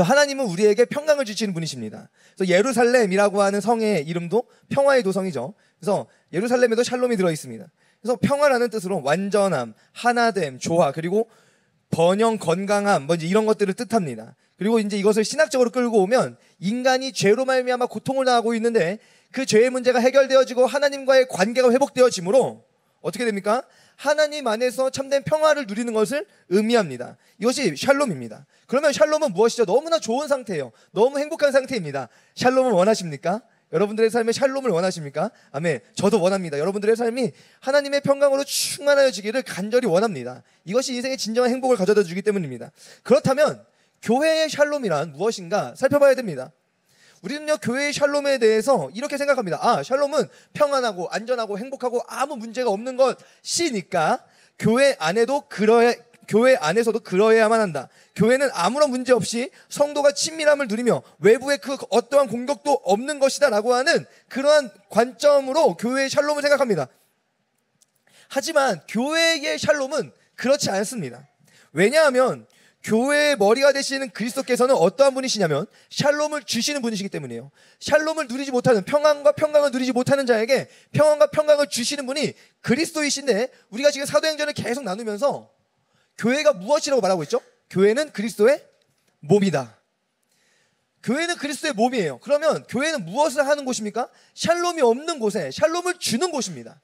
그래서 하나님은 우리에게 평강을 주시는 분이십니다. 그래서 예루살렘이라고 하는 성의 이름도 평화의 도성이죠. 그래서 예루살렘에도 샬롬이 들어있습니다. 그래서 평화라는 뜻으로 완전함, 하나됨, 조화, 그리고 번영, 건강함, 뭐 이제 이런 것들을 뜻합니다. 그리고 이제 이것을 신학적으로 끌고 오면 인간이 죄로 말미암아 고통을 당하고 있는데 그 죄의 문제가 해결되어지고 하나님과의 관계가 회복되어지므로 어떻게 됩니까? 하나님 안에서 참된 평화를 누리는 것을 의미합니다. 이것이 샬롬입니다. 그러면 샬롬은 무엇이죠? 너무나 좋은 상태예요. 너무 행복한 상태입니다. 샬롬을 원하십니까? 여러분들의 삶에 샬롬을 원하십니까? 아멘. 저도 원합니다. 여러분들의 삶이 하나님의 평강으로 충만하여지기를 간절히 원합니다. 이것이 인생의 진정한 행복을 가져다 주기 때문입니다. 그렇다면 교회의 샬롬이란 무엇인가 살펴봐야 됩니다. 우리는요, 교회의 샬롬에 대해서 이렇게 생각합니다. 아, 샬롬은 평안하고 안전하고 행복하고 아무 문제가 없는 것이니까 교회 안에서도 그러해야만 한다. 교회는 아무런 문제 없이 성도가 친밀함을 누리며 외부의 그 어떠한 공격도 없는 것이다 라고 하는 그러한 관점으로 교회의 샬롬을 생각합니다. 하지만 교회의 샬롬은 그렇지 않습니다. 왜냐하면 교회의 머리가 되시는 그리스도께서는 어떠한 분이시냐면 샬롬을 주시는 분이시기 때문이에요. 샬롬을 누리지 못하는, 평안과 평강을 누리지 못하는 자에게 평안과 평강을 주시는 분이 그리스도이신데, 우리가 지금 사도행전을 계속 나누면서 교회가 무엇이라고 말하고 있죠? 교회는 그리스도의 몸이다. 교회는 그리스도의 몸이에요. 그러면 교회는 무엇을 하는 곳입니까? 샬롬이 없는 곳에 샬롬을 주는 곳입니다.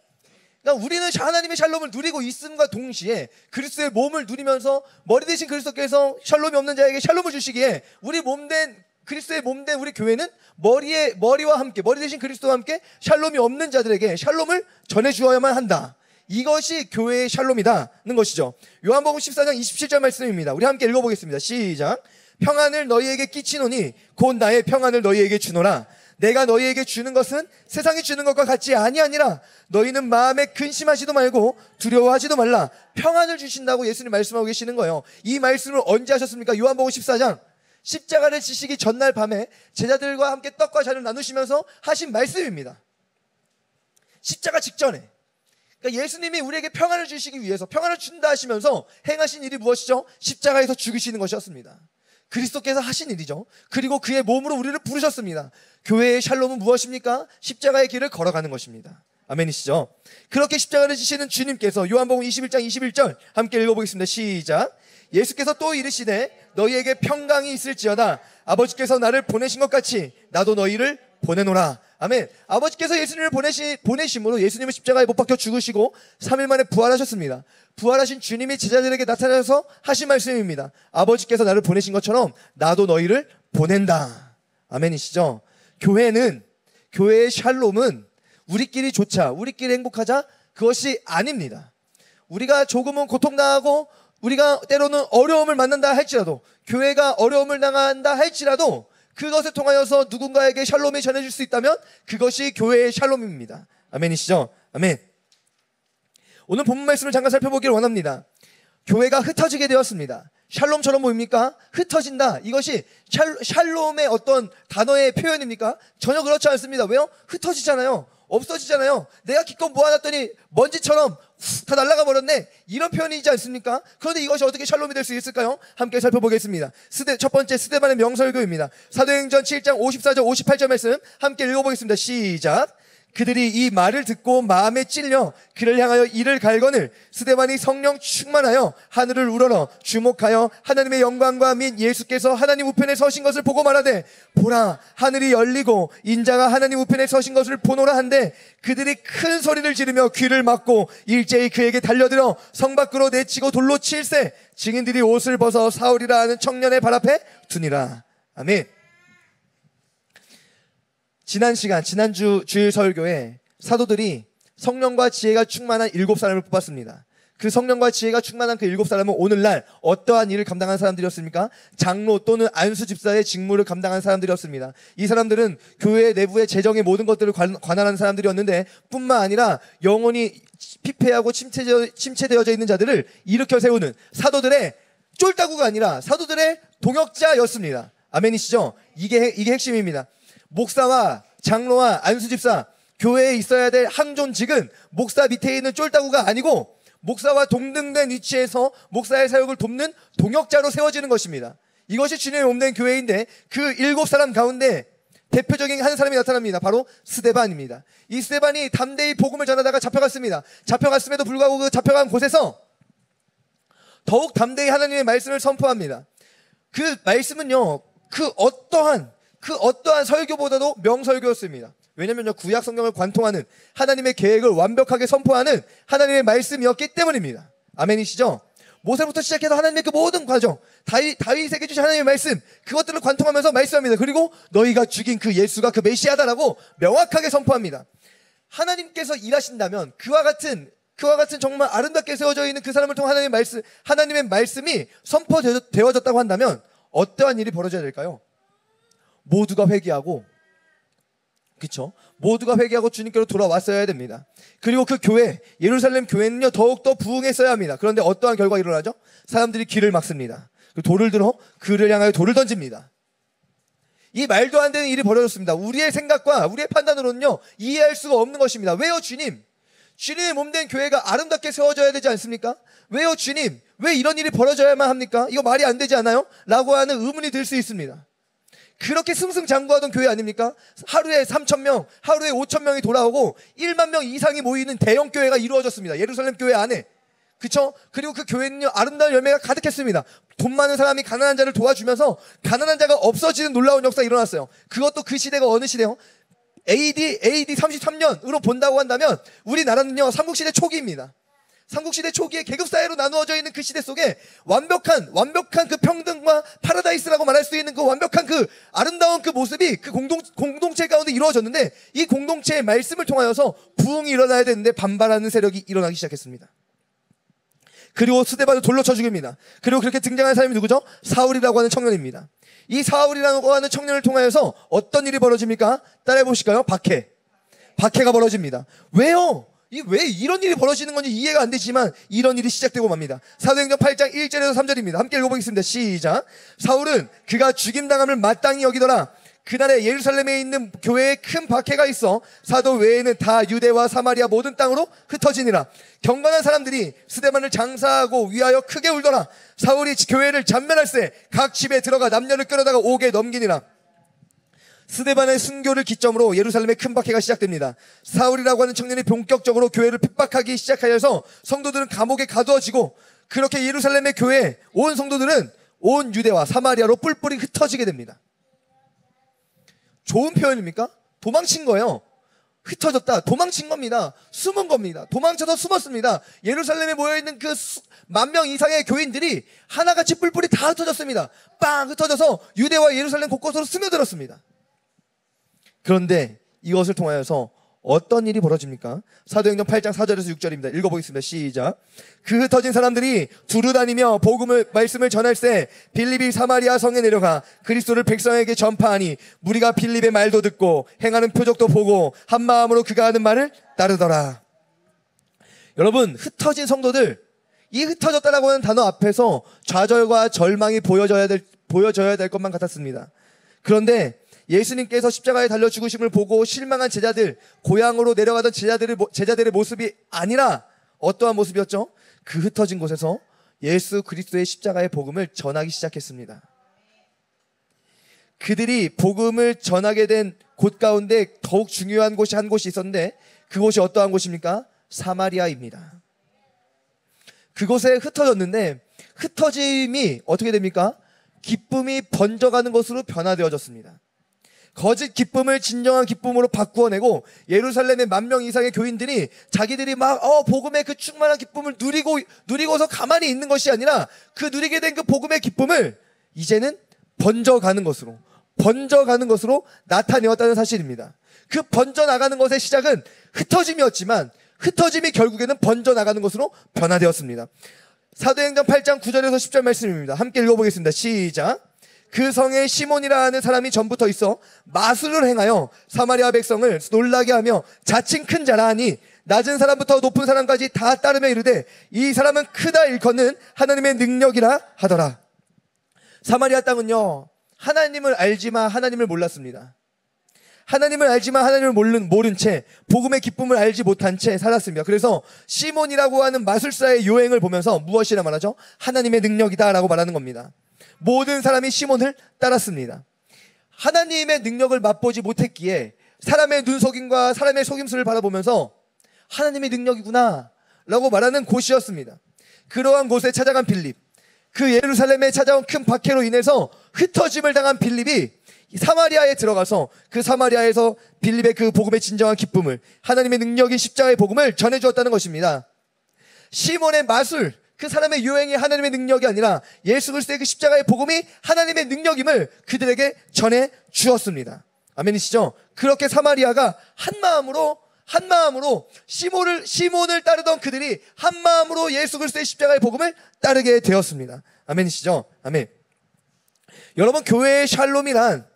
그러니까 우리는 하나님의 샬롬을 누리고 있음과 동시에 그리스도의 몸을 누리면서 머리 대신 그리스도께서 샬롬이 없는 자에게 샬롬을 주시기에 우리 몸된 그리스도의 몸된 우리 교회는 머리와 함께, 머리 대신 그리스도와 함께 샬롬이 없는 자들에게 샬롬을 전해주어야만 한다. 이것이 교회의 샬롬이다는 것이죠. 요한복음 14장 27절 말씀입니다. 우리 함께 읽어보겠습니다. 시작. 평안을 너희에게 끼치노니 곧 나의 평안을 너희에게 주노라. 내가 너희에게 주는 것은 세상이 주는 것과 같지 아니하니라. 너희는 마음에 근심하지도 말고 두려워하지도 말라. 평안을 주신다고 예수님 말씀하고 계시는 거예요. 이 말씀을 언제 하셨습니까? 요한복음 14장 십자가를 지시기 전날 밤에 제자들과 함께 떡과 잔을 나누시면서 하신 말씀입니다. 십자가 직전에. 그러니까 예수님이 우리에게 평안을 주시기 위해서 평안을 준다 하시면서 행하신 일이 무엇이죠? 십자가에서 죽으시는 것이었습니다. 그리스도께서 하신 일이죠. 그리고 그의 몸으로 우리를 부르셨습니다. 교회의 샬롬은 무엇입니까? 십자가의 길을 걸어가는 것입니다. 아멘이시죠? 그렇게 십자가를 지시는 주님께서 요한복음 21장 21절 함께 읽어보겠습니다. 시작. 예수께서 또 이르시되 너희에게 평강이 있을지어다. 아버지께서 나를 보내신 것 같이 나도 너희를 보내노라. 아멘. 아버지께서 예수님을 보내심으로 예수님은 십자가에 못 박혀 죽으시고 3일 만에 부활하셨습니다. 부활하신 주님이 제자들에게 나타나서 하신 말씀입니다. 아버지께서 나를 보내신 것처럼 나도 너희를 보낸다. 아멘이시죠? 교회의 샬롬은 우리끼리 좋자, 우리끼리 행복하자, 그것이 아닙니다. 우리가 조금은 고통당하고 우리가 때로는 어려움을 만난다 할지라도, 교회가 어려움을 당한다 할지라도 그것을 통하여서 누군가에게 샬롬이 전해질 수 있다면 그것이 교회의 샬롬입니다. 아멘이시죠? 아멘. 오늘 본문 말씀을 잠깐 살펴보기를 원합니다. 교회가 흩어지게 되었습니다. 샬롬처럼 보입니까? 흩어진다. 이것이 샬롬의 어떤 단어의 표현입니까? 전혀 그렇지 않습니다. 왜요? 흩어지잖아요. 없어지잖아요. 내가 기껏 모아놨더니 먼지처럼 다 날아가 버렸네. 이런 표현이지 않습니까? 그런데 이것이 어떻게 샬롬이 될 수 있을까요? 함께 살펴보겠습니다. 첫 번째 스데반의 명설교입니다. 사도행전 7장 54절 58절 말씀 함께 읽어보겠습니다. 시작. 그들이 이 말을 듣고 마음에 찔려 그를 향하여 이를 갈거늘 스데반이 성령 충만하여 하늘을 우러러 주목하여 하나님의 영광과 및 예수께서 하나님 우편에 서신 것을 보고 말하되 보라 하늘이 열리고 인자가 하나님 우편에 서신 것을 보노라 한데 그들이 큰 소리를 지르며 귀를 막고 일제히 그에게 달려들어 성 밖으로 내치고 돌로 칠세 증인들이 옷을 벗어 사울이라 하는 청년의 발 앞에 두니라. 아멘. 지난주 주일 설교에 사도들이 성령과 지혜가 충만한 7사람을 뽑았습니다. 그 성령과 지혜가 충만한 그 7사람은 오늘날 어떠한 일을 감당한 사람들이었습니까? 장로 또는 안수 집사의 직무를 감당한 사람들이었습니다. 이 사람들은 교회 내부의 재정의 모든 것들을 관할하는 사람들이었는데 뿐만 아니라 영혼이 피폐하고 침체되어져 있는 자들을 일으켜 세우는 사도들의 쫄따구가 아니라 사도들의 동역자였습니다. 아멘이시죠? 이게 핵심입니다. 목사와 장로와 안수집사, 교회에 있어야 될 항존직은 목사 밑에 있는 쫄따구가 아니고 목사와 동등된 위치에서 목사의 사역을 돕는 동역자로 세워지는 것입니다. 이것이 주님의 몸된 교회인데 그 7사람 가운데 대표적인 한 사람이 나타납니다. 바로 스데반입니다. 이 스데반이 담대히 복음을 전하다가 잡혀갔습니다. 잡혀갔음에도 불구하고 그 잡혀간 곳에서 더욱 담대히 하나님의 말씀을 선포합니다. 그 말씀은요, 그 어떠한 설교보다도 명설교였습니다. 왜냐면요, 구약 성경을 관통하는 하나님의 계획을 완벽하게 선포하는 하나님의 말씀이었기 때문입니다. 아멘이시죠? 모세부터 시작해서 하나님의 그 모든 과정, 다윗에게 주신 하나님의 말씀, 그것들을 관통하면서 말씀합니다. 그리고 너희가 죽인 그 예수가 그 메시아다라고 명확하게 선포합니다. 하나님께서 일하신다면 그와 같은 정말 아름답게 세워져 있는 그 사람을 통한 하나님의 말씀이 선포되어졌다고 한다면 어떠한 일이 벌어져야 될까요? 모두가 회개하고, 그쵸? 모두가 회개하고 주님께로 돌아왔어야 됩니다. 그리고 그 교회, 예루살렘 교회는요, 더욱더 부흥했어야 합니다. 그런데 어떠한 결과가 일어나죠? 사람들이 길을 막습니다. 돌을 들어 그를 향하여 돌을 던집니다. 이 말도 안 되는 일이 벌어졌습니다. 우리의 생각과 우리의 판단으로는요, 이해할 수가 없는 것입니다. 왜요, 주님? 주님의 몸된 교회가 아름답게 세워져야 되지 않습니까? 왜요, 주님? 왜 이런 일이 벌어져야만 합니까? 이거 말이 안 되지 않아요? 라고 하는 의문이 들 수 있습니다. 그렇게 승승장구하던 교회 아닙니까? 하루에 3,000명, 하루에 5,000명이 돌아오고 1만 명 이상이 모이는 대형 교회가 이루어졌습니다. 예루살렘 교회 안에. 그쵸? 그리고 그 교회는요, 아름다운 열매가 가득했습니다. 돈 많은 사람이 가난한 자를 도와주면서 가난한 자가 없어지는 놀라운 역사가 일어났어요. 그것도 그 시대가 어느 시대요? AD 33년으로 본다고 한다면 우리나라는요, 삼국시대 초기입니다. 삼국시대 초기에 계급사회로 나누어져 있는 그 시대 속에 완벽한 그 평등과 파라다이스라고 말할 수 있는 그 완벽한 그 아름다운 그 모습이 그 공동체 가운데 이루어졌는데, 이 공동체의 말씀을 통하여서 부흥이 일어나야 되는데 반발하는 세력이 일어나기 시작했습니다. 그리고 스데반을 돌로 쳐 죽입니다. 그리고 그렇게 등장한 사람이 누구죠? 사울이라고 하는 청년입니다. 이 사울이라고 하는 청년을 통하여서 어떤 일이 벌어집니까? 따라해 보실까요? 박해가 벌어집니다. 왜요? 왜 이런 일이 벌어지는 건지 이해가 안 되지만 이런 일이 시작되고 맙니다. 사도행전 8장 1절에서 3절입니다. 함께 읽어보겠습니다. 시작. 사울은 그가 죽임당함을 마땅히 여기더라. 그날에 예루살렘에 있는 교회에 큰 박해가 있어 사도 외에는 다 유대와 사마리아 모든 땅으로 흩어지니라. 경건한 사람들이 스데반을 장사하고 위하여 크게 울더라. 사울이 교회를 잔멸할세 각 집에 들어가 남녀를 끌어다가 옥에 넘기니라. 스데반의 순교를 기점으로 예루살렘에 큰 박해가 시작됩니다. 사울이라고 하는 청년이 본격적으로 교회를 핍박하기 시작하여서 성도들은 감옥에 가두어지고, 그렇게 예루살렘의 교회 온 성도들은 온 유대와 사마리아로 뿔뿔이 흩어지게 됩니다. 좋은 표현입니까? 도망친 거예요. 흩어졌다. 도망친 겁니다. 숨은 겁니다. 도망쳐서 숨었습니다. 예루살렘에 모여있는 그 10,000명 이상의 교인들이 하나같이 뿔뿔이 다 흩어졌습니다. 빵 흩어져서 유대와 예루살렘 곳곳으로 스며들었습니다. 그런데 이것을 통하여서 어떤 일이 벌어집니까? 사도행전 8장 4절에서 6절입니다. 읽어보겠습니다. 시작. 그 흩어진 사람들이 두루 다니며 말씀을 전할세 빌립이 사마리아 성에 내려가 그리스도를 백성에게 전파하니 무리가 빌립의 말도 듣고 행하는 표적도 보고 한 마음으로 그가 하는 말을 따르더라. 여러분, 흩어진 성도들, 이 흩어졌다라고 하는 단어 앞에서 좌절과 절망이 보여져야 될 것만 같았습니다. 그런데 예수님께서 십자가에 달려 죽으심을 보고 실망한 제자들, 고향으로 내려가던 제자들의 모습이 아니라 어떠한 모습이었죠? 그 흩어진 곳에서 예수 그리스도의 십자가의 복음을 전하기 시작했습니다. 그들이 복음을 전하게 된 곳 가운데 더욱 중요한 곳이 한 곳이 있었는데, 그곳이 어떠한 곳입니까? 사마리아입니다. 그곳에 흩어졌는데 흩어짐이 어떻게 됩니까? 기쁨이 번져가는 것으로 변화되어졌습니다. 거짓 기쁨을 진정한 기쁨으로 바꾸어내고, 예루살렘의 10,000명 이상의 교인들이 자기들이 막 복음의 그 충만한 기쁨을 누리고서 가만히 있는 것이 아니라 그 누리게 된 그 복음의 기쁨을 이제는 번져가는 것으로 나타내었다는 사실입니다. 그 번져나가는 것의 시작은 흩어짐이었지만 흩어짐이 결국에는 번져나가는 것으로 변화되었습니다. 사도행전 8장 9절에서 10절 말씀입니다. 함께 읽어보겠습니다. 시작. 그 성에 시몬이라 하는 사람이 전부터 있어 마술을 행하여 사마리아 백성을 놀라게 하며 자칭 큰 자라 하니 낮은 사람부터 높은 사람까지 다 따르며 이르되 이 사람은 크다 일컫는 하나님의 능력이라 하더라. 사마리아 땅은요, 하나님을 알지만 하나님을 몰랐습니다. 하나님을 알지만 하나님을 모른 채 복음의 기쁨을 알지 못한 채 살았습니다. 그래서 시몬이라고 하는 마술사의 요행을 보면서 무엇이라 말하죠? 하나님의 능력이다 라고 말하는 겁니다. 모든 사람이 시몬을 따랐습니다. 하나님의 능력을 맛보지 못했기에 사람의 눈속임과 사람의 속임수를 바라보면서 하나님의 능력이구나 라고 말하는 곳이었습니다. 그러한 곳에 찾아간 빌립, 그 예루살렘에 찾아온 큰 박해로 인해서 흩어짐을 당한 빌립이 사마리아에 들어가서 그 사마리아에서 빌립의 그 복음의 진정한 기쁨을, 하나님의 능력인 십자가의 복음을 전해주었다는 것입니다. 시몬의 마술, 그 사람의 유행이 하나님의 능력이 아니라 예수 그리스도의 그 십자가의 복음이 하나님의 능력임을 그들에게 전해 주었습니다. 아멘이시죠? 그렇게 사마리아가 한 마음으로 시몬을 따르던 그들이 한 마음으로 예수 그리스도의 십자가의 복음을 따르게 되었습니다. 아멘이시죠? 아멘. 여러분, 교회의 샬롬이란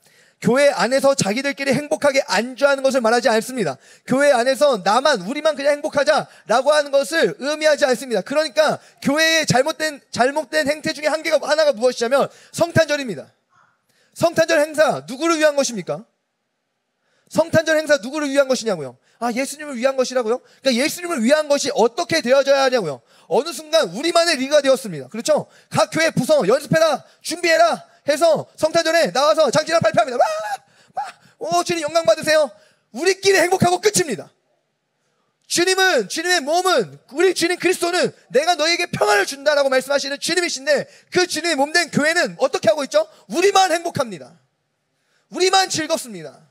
교회 안에서 자기들끼리 행복하게 안주하는 것을 말하지 않습니다. 교회 안에서 우리만 그냥 행복하자라고 하는 것을 의미하지 않습니다. 그러니까 교회의 잘못된 행태 중에 하나가 무엇이냐면 성탄절입니다. 성탄절 행사 누구를 위한 것입니까? 성탄절 행사 누구를 위한 것이냐고요? 예수님을 위한 것이라고요? 그러니까 예수님을 위한 것이 어떻게 되어져야 하냐고요? 어느 순간 우리만의 리가 되었습니다. 그렇죠? 각 교회 부서 연습해라, 준비해라 해서 성탄절에 나와서 장진환 발표합니다. 주님 영광 받으세요. 우리끼리 행복하고 끝입니다. 주님의 몸은, 우리 주님 그리스도는 내가 너에게 평안을 준다라고 말씀하시는 주님이신데, 그 주님의 몸된 교회는 어떻게 하고 있죠? 우리만 행복합니다. 우리만 즐겁습니다.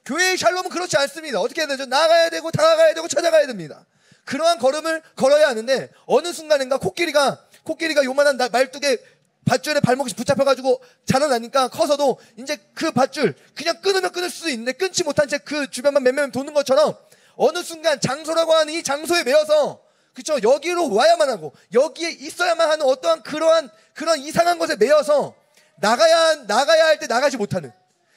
교회의 샬롬은 그렇지 않습니다. 어떻게 해야 되죠? 나가야 되고 다가가야 되고 찾아가야 됩니다. 그러한 걸음을 걸어야 하는데, 어느 순간인가 코끼리가 요만한 말뚝에 밧줄에 발목이 붙잡혀가지고 자라나니까 커서도 이제 그 밧줄 그냥 끊으면 끊을 수도 있는데 끊지 못한 채 그 주변만 맴매면 도는 것처럼 어느 순간 장소라고 하는 이 장소에 매여서, 그쵸, 여기로 와야만 하고 여기에 있어야만 하는 어떠한 그런 이상한 것에 매여서 나가야 할 때 나가지 못하는,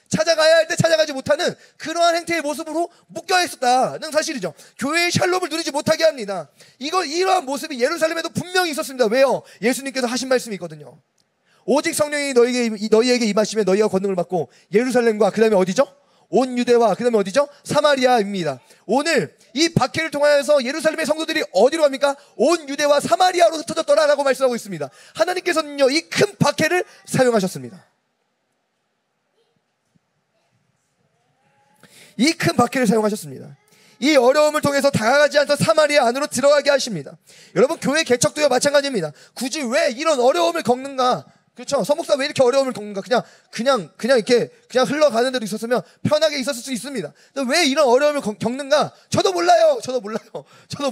찾아가야 할 때 찾아가지 못하는 그러한 행태의 모습으로 묶여 있었다는 사실이죠. 교회의 샬롬을 누리지 못하게 합니다. 이러한 모습이 예루살렘에도 분명히 있었습니다. 왜요? 예수님께서 하신 말씀이 있거든요. 오직 성령이 너희에게 임하시면 너희가 권능을 받고, 예루살렘과 그 다음에 어디죠? 온 유대와 그 다음에 어디죠? 사마리아입니다. 오늘 이 박해를 통하여서 예루살렘의 성도들이 어디로 갑니까? 온 유대와 사마리아로 흩어졌더라라고 말씀하고 있습니다. 하나님께서는요, 이 큰 박해를 사용하셨습니다. 이 큰 박해를 사용하셨습니다. 이 어려움을 통해서 다가가지 않던 사마리아 안으로 들어가게 하십니다. 여러분, 교회 개척도요 마찬가지입니다. 굳이 왜 이런 어려움을 겪는가? 그렇죠? 서목사 왜 이렇게 어려움을 겪는가? 그냥 이렇게 흘러가는 대로 있었으면 편하게 있었을 수 있습니다. 왜 이런 어려움을 겪는가? 저도 몰라요. 저도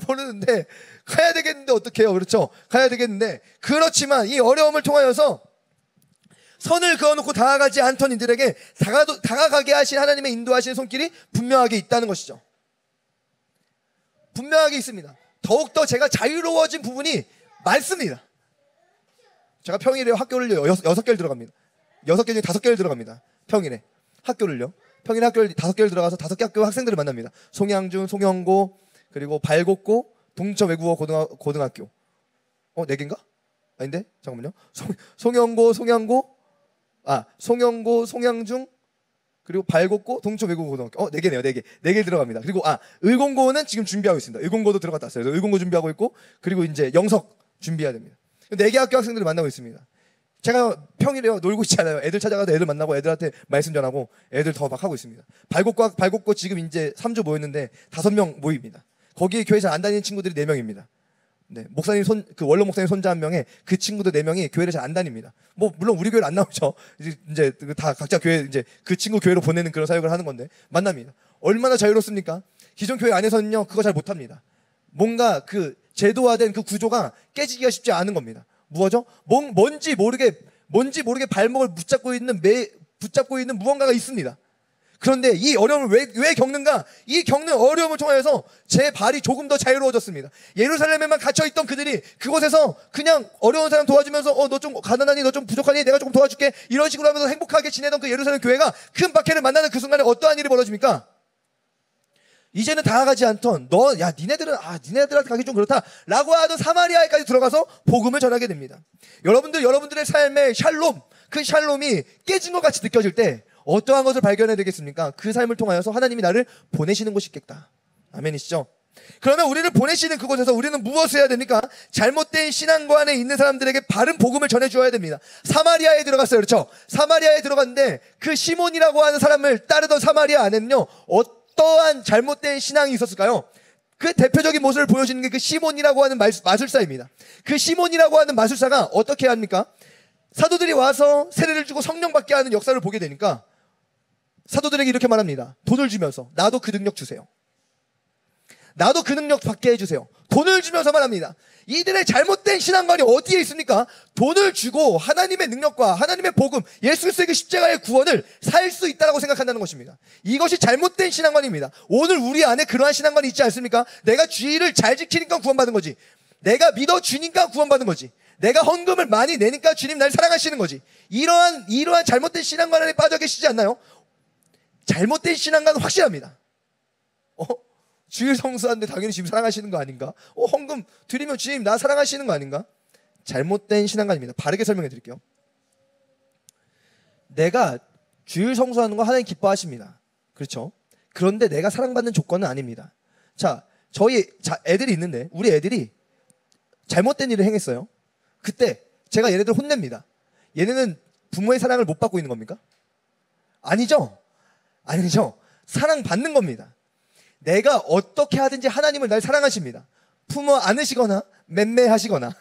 모르는데 가야 되겠는데 어떡해요? 그렇죠? 가야 되겠는데, 그렇지만 이 어려움을 통하여서 선을 그어놓고 다가가지 않던 이들에게 다가가게 하신 하나님의 인도하시는 손길이 분명하게 있다는 것이죠. 분명하게 있습니다. 더욱더 제가 자유로워진 부분이 많습니다. 제가 평일에 학교를요 6개를 들어갑니다. 6개 중에 5개를 들어갑니다. 평일에 학교를 5개를 들어가서 5개 학교 학생들을 만납니다. 송양중, 송영고, 그리고 발곡고, 동천 외국어 고등학교. 4개인가? 아닌데? 잠깐만요. 송영고, 송양중, 그리고 발곡고, 동천 외국어 고등학교. 4개네요. 4개 들어갑니다. 그리고 의공고는 지금 준비하고 있습니다. 의공고도 들어갔다 왔어요. 의공고 준비하고 있고, 그리고 이제 영석 준비해야 됩니다. 4개 학교 학생들을 만나고 있습니다. 제가 평일에요 놀고 있지 않아요. 애들 찾아가서 애들 만나고 애들한테 말씀 전하고 애들 더 막 하고 있습니다. 발곡고 지금 이제 3주 모였는데 5명 모입니다. 거기에 교회 잘 안 다니는 친구들이 4명입니다. 네, 목사님 원로 목사님 손자 한 명에 그 친구들 4명이 교회를 잘 안 다닙니다. 물론 우리 교회를 안 나오죠. 이제 다 각자 교회, 이제 그 친구 교회로 보내는 그런 사역을 하는 건데 만납니다. 얼마나 자유롭습니까? 기존 교회 안에서는요 그거 잘 못합니다. 뭔가 그 제도화된 그 구조가 깨지기가 쉽지 않은 겁니다. 뭐죠? 뭔지 모르게 발목을 붙잡고 있는 무언가가 있습니다. 그런데 이 어려움을 왜 겪는가? 이 겪는 어려움을 통해서 제 발이 조금 더 자유로워졌습니다. 예루살렘에만 갇혀있던 그들이 그곳에서 그냥 어려운 사람 도와주면서 너 좀 가난하니, 너 좀 부족하니 내가 조금 도와줄게, 이런 식으로 하면서 행복하게 지내던 그 예루살렘 교회가 큰 박해를 만나는 그 순간에 어떠한 일이 벌어집니까? 이제는 다가가지 않던 니네들한테 가기 좀 그렇다 라고 하던 사마리아에까지 들어가서 복음을 전하게 됩니다. 여러분들의 삶의 샬롬, 그 샬롬이 깨진 것 같이 느껴질 때 어떠한 것을 발견해야 되겠습니까? 그 삶을 통하여서 하나님이 나를 보내시는 것이겠다. 아멘이시죠? 그러면 우리를 보내시는 그곳에서 우리는 무엇을 해야 됩니까? 잘못된 신앙관에 있는 사람들에게 바른 복음을 전해주어야 됩니다. 사마리아에 들어갔어요. 그렇죠? 사마리아에 들어갔는데 그 시몬이라고 하는 사람을 따르던 사마리아 안에는요, 어떠한 잘못된 신앙이 있었을까요? 그 대표적인 모습을 보여주는 게 그 시몬이라고 하는 마술사입니다. 그 시몬이라고 하는 마술사가 어떻게 합니까? 사도들이 와서 세례를 주고 성령 받게 하는 역사를 보게 되니까 사도들에게 이렇게 말합니다. 돈을 주면서 나도 그 능력 주세요. 나도 그 능력 받게 해주세요. 돈을 주면서 말합니다. 이들의 잘못된 신앙관이 어디에 있습니까? 돈을 주고 하나님의 능력과 하나님의 복음, 예수 그리스도의 그 십자가의 구원을 살 수 있다고 생각한다는 것입니다. 이것이 잘못된 신앙관입니다. 오늘 우리 안에 그러한 신앙관이 있지 않습니까? 내가 주의를 잘 지키니까 구원받은 거지. 내가 믿어 주니까 구원받은 거지. 내가 헌금을 많이 내니까 주님 날 사랑하시는 거지. 이러한 잘못된 신앙관 안에 빠져 계시지 않나요? 잘못된 신앙관은 확실합니다. 주일 성수하는데 당연히 주님 사랑하시는 거 아닌가? 헌금 드리면 주님 나 사랑하시는 거 아닌가? 잘못된 신앙관입니다. 바르게 설명해 드릴게요. 내가 주일 성수하는 거 하나님 기뻐하십니다. 그렇죠? 그런데 내가 사랑받는 조건은 아닙니다. 애들이 있는데 우리 애들이 잘못된 일을 행했어요. 그때 제가 얘네들 혼냅니다. 얘네는 부모의 사랑을 못 받고 있는 겁니까? 아니죠. 사랑받는 겁니다. 내가 어떻게 하든지 하나님은 날 사랑하십니다. 품어 안으시거나 맴매하시거나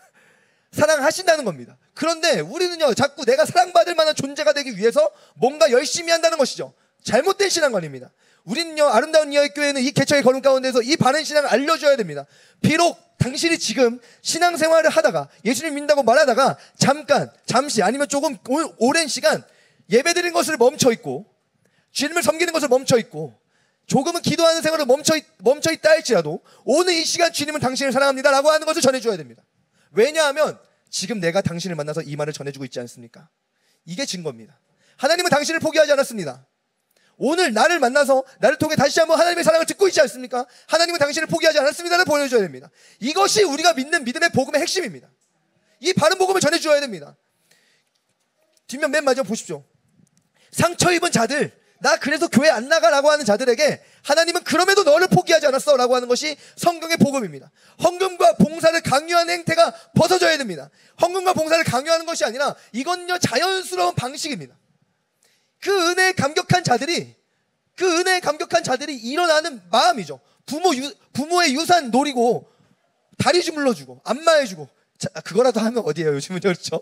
사랑하신다는 겁니다. 그런데 우리는요, 자꾸 내가 사랑받을 만한 존재가 되기 위해서 뭔가 열심히 한다는 것이죠. 잘못된 신앙관입니다. 우리는요, 아름다운 이야기교회는 이 개척의 걸음 가운데서 이 바른 신앙을 알려줘야 됩니다. 비록 당신이 지금 신앙생활을 하다가 예수님 믿는다고 말하다가 잠시 아니면 조금 오랜 시간 예배드리는 것을 멈춰있고 주님을 섬기는 것을 멈춰있고 조금은 기도하는 생활을 멈춰있다 할지라도 오늘 이 시간 주님은 당신을 사랑합니다 라고 하는 것을 전해줘야 됩니다. 왜냐하면 지금 내가 당신을 만나서 이 말을 전해주고 있지 않습니까? 이게 증거입니다. 하나님은 당신을 포기하지 않았습니다. 오늘 나를 만나서 나를 통해 다시 한번 하나님의 사랑을 듣고 있지 않습니까? 하나님은 당신을 포기하지 않았습니다를 보여줘야 됩니다. 이것이 우리가 믿는 믿음의 복음의 핵심입니다. 이 바른 복음을 전해줘야 됩니다. 뒷면 맨 마지막 보십시오. 상처 입은 자들, 나 그래서 교회 안 나가라고 하는 자들에게 하나님은 그럼에도 너를 포기하지 않았어 라고 하는 것이 성경의 복음입니다. 헌금과 봉사를 강요하는 행태가 벗어져야 됩니다. 헌금과 봉사를 강요하는 것이 아니라 이건요 자연스러운 방식입니다. 그 은혜에 감격한 자들이 일어나는 마음이죠. 부모의 유산 노리고 다리 주물러주고 안마해주고 그거라도 하면 어디예요 요즘은. 그렇죠?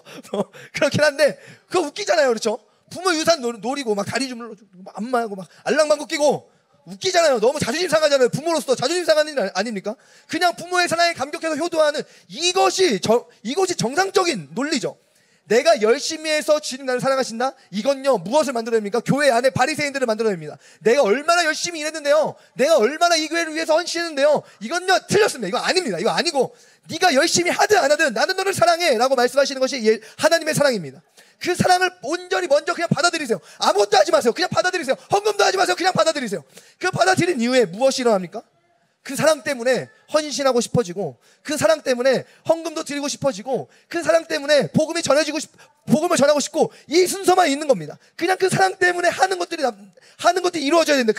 그렇긴 한데 그거 웃기잖아요. 그렇죠? 부모 유산 노리고 막 다리 주물러주고 막 안마하고 막 알랑방구 끼고 웃기잖아요. 너무 자존심 상하잖아요. 부모로서 자존심 상하는 일 아닙니까? 그냥 부모의 사랑에 감격해서 효도하는 이것이 정상적인 논리죠. 내가 열심히 해서 주님 나를 사랑하신다? 이건요 무엇을 만들어냅니까? 교회 안에 바리새인들을 만들어냅니다. 내가 얼마나 열심히 일했는데요, 내가 얼마나 이 교회를 위해서 헌신했는데요, 이건요 틀렸습니다. 이거 아닙니다. 이거 아니고 네가 열심히 하든 안 하든 나는 너를 사랑해 라고 말씀하시는 것이 하나님의 사랑입니다. 그 사랑을 온전히 먼저 그냥 받아들이세요. 아무것도 하지 마세요. 그냥 받아들이세요. 헌금도 하지 마세요. 그냥 받아들이세요. 그 받아들인 이후에 무엇이 일어납니까? 그 사랑 때문에 헌신하고 싶어지고, 그 사랑 때문에 헌금도 드리고 싶어지고, 그 사랑 때문에 복음을 전하고 싶고, 이 순서만 있는 겁니다. 그냥 그 사랑 때문에 하는 것들이 이루어져야 된다.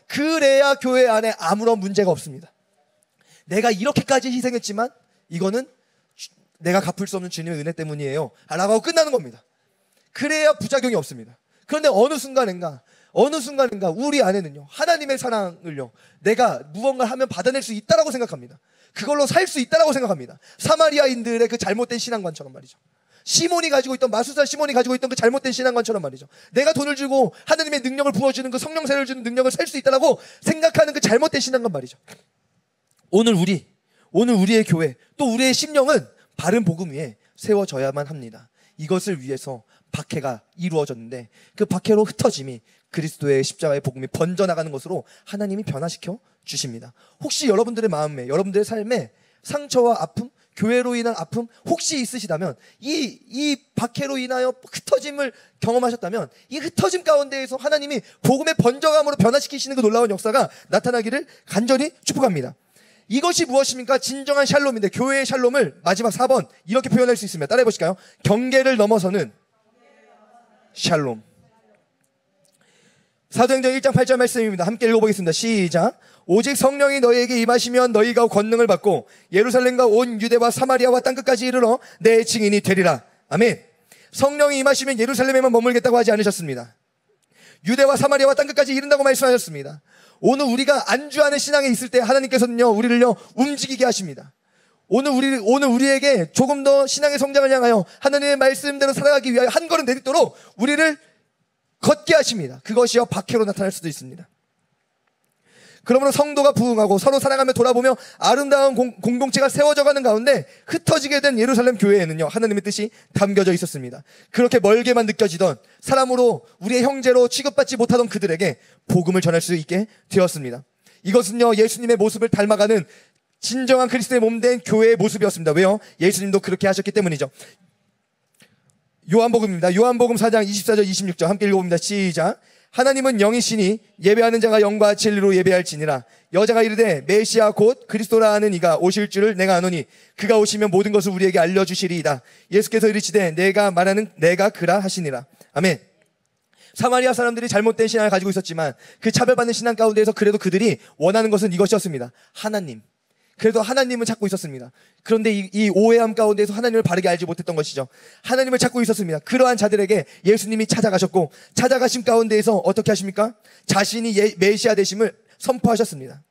그래야 교회 안에 아무런 문제가 없습니다. 내가 이렇게까지 희생했지만 이거는 내가 갚을 수 없는 주님의 은혜 때문이에요 라고 하고 끝나는 겁니다. 그래야 부작용이 없습니다. 그런데 어느 순간인가 우리 안에는요 하나님의 사랑을요 내가 무언가 하면 받아낼 수 있다라고 생각합니다. 그걸로 살 수 있다라고 생각합니다. 사마리아인들의 그 잘못된 신앙관처럼 말이죠. 마술사 시몬이 가지고 있던 그 잘못된 신앙관처럼 말이죠. 내가 돈을 주고 하나님의 능력을 부어주는 그 성령세를 주는 능력을 살 수 있다라고 생각하는 그 잘못된 신앙관 말이죠. 오늘 우리의 교회 또 우리의 심령은 바른 복음 위에 세워져야만 합니다. 이것을 위해서 박해가 이루어졌는데 그 박해로 흩어짐이 그리스도의 십자가의 복음이 번져나가는 것으로 하나님이 변화시켜 주십니다. 혹시 여러분들의 마음에, 여러분들의 삶에 상처와 아픔, 교회로 인한 아픔 혹시 있으시다면, 이 박해로 인하여 흩어짐을 경험하셨다면 이 흩어짐 가운데에서 하나님이 복음의 번져감으로 변화시키시는 그 놀라운 역사가 나타나기를 간절히 축복합니다. 이것이 무엇입니까? 진정한 샬롬인데, 교회의 샬롬을 마지막 4번 이렇게 표현할 수 있습니다. 따라해 보실까요? 경계를 넘어서는 샬롬. 사도행전 1장 8절 말씀입니다. 함께 읽어보겠습니다. 시작. 오직 성령이 너희에게 임하시면 너희가 권능을 받고 예루살렘과 온 유대와 사마리아와 땅끝까지 이르러 내 증인이 되리라. 아멘. 성령이 임하시면 예루살렘에만 머물겠다고 하지 않으셨습니다. 유대와 사마리아와 땅끝까지 이른다고 말씀하셨습니다. 오늘 우리가 안주하는 신앙에 있을 때 하나님께서는요, 우리를요, 움직이게 하십니다. 오늘 우리에게 조금 더 신앙의 성장을 향하여 하나님의 말씀대로 살아가기 위하여 한 걸음 내딛도록 우리를 걷게 하십니다. 그것이요, 박해로 나타날 수도 있습니다. 그러므로 성도가 부흥하고 서로 사랑하며 돌아보며 아름다운 공동체가 세워져가는 가운데 흩어지게 된 예루살렘 교회에는요, 하나님의 뜻이 담겨져 있었습니다. 그렇게 멀게만 느껴지던 사람으로 우리의 형제로 취급받지 못하던 그들에게 복음을 전할 수 있게 되었습니다. 이것은요, 예수님의 모습을 닮아가는 진정한 그리스도의 몸된 교회의 모습이었습니다. 왜요? 예수님도 그렇게 하셨기 때문이죠. 요한복음입니다. 요한복음 4장 24절 26절 함께 읽어봅니다. 시작. 하나님은 영이시니 예배하는 자가 영과 진리로 예배할지니라. 여자가 이르되 메시아 곧 그리스도라 하는 이가 오실 줄을 내가 아노니 그가 오시면 모든 것을 우리에게 알려주시리이다. 예수께서 이르시되 내가 말하는 내가 그라 하시니라. 아멘. 사마리아 사람들이 잘못된 신앙을 가지고 있었지만 그 차별받는 신앙 가운데에서 그래도 그들이 원하는 것은 이것이었습니다. 하나님. 그래도 하나님을 찾고 있었습니다. 그런데 이 오해함 가운데서 하나님을 바르게 알지 못했던 것이죠. 하나님을 찾고 있었습니다. 그러한 자들에게 예수님이 찾아가셨고, 찾아가신 가운데에서 어떻게 하십니까? 자신이 메시아 되심을 선포하셨습니다.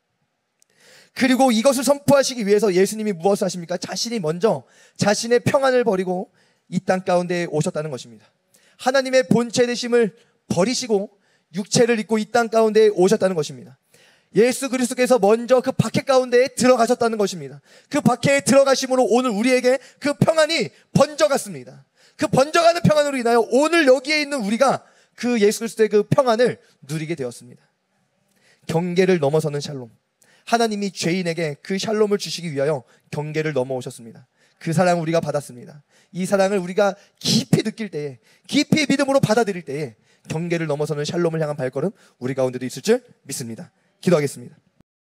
그리고 이것을 선포하시기 위해서 예수님이 무엇을 하십니까? 자신이 먼저 자신의 평안을 버리고 이 땅 가운데에 오셨다는 것입니다. 하나님의 본체 되심을 버리시고 육체를 입고 이 땅 가운데에 오셨다는 것입니다. 예수 그리스도께서 먼저 그 박해 가운데에 들어가셨다는 것입니다. 그 박해에 들어가심으로 오늘 우리에게 그 평안이 번져갔습니다. 그 번져가는 평안으로 인하여 오늘 여기에 있는 우리가 그 예수 그리스도의 그 평안을 누리게 되었습니다. 경계를 넘어서는 샬롬. 하나님이 죄인에게 그 샬롬을 주시기 위하여 경계를 넘어오셨습니다. 그 사랑을 우리가 받았습니다. 이 사랑을 우리가 깊이 느낄 때에, 깊이 믿음으로 받아들일 때에 경계를 넘어서는 샬롬을 향한 발걸음 우리 가운데도 있을 줄 믿습니다. 기도하겠습니다.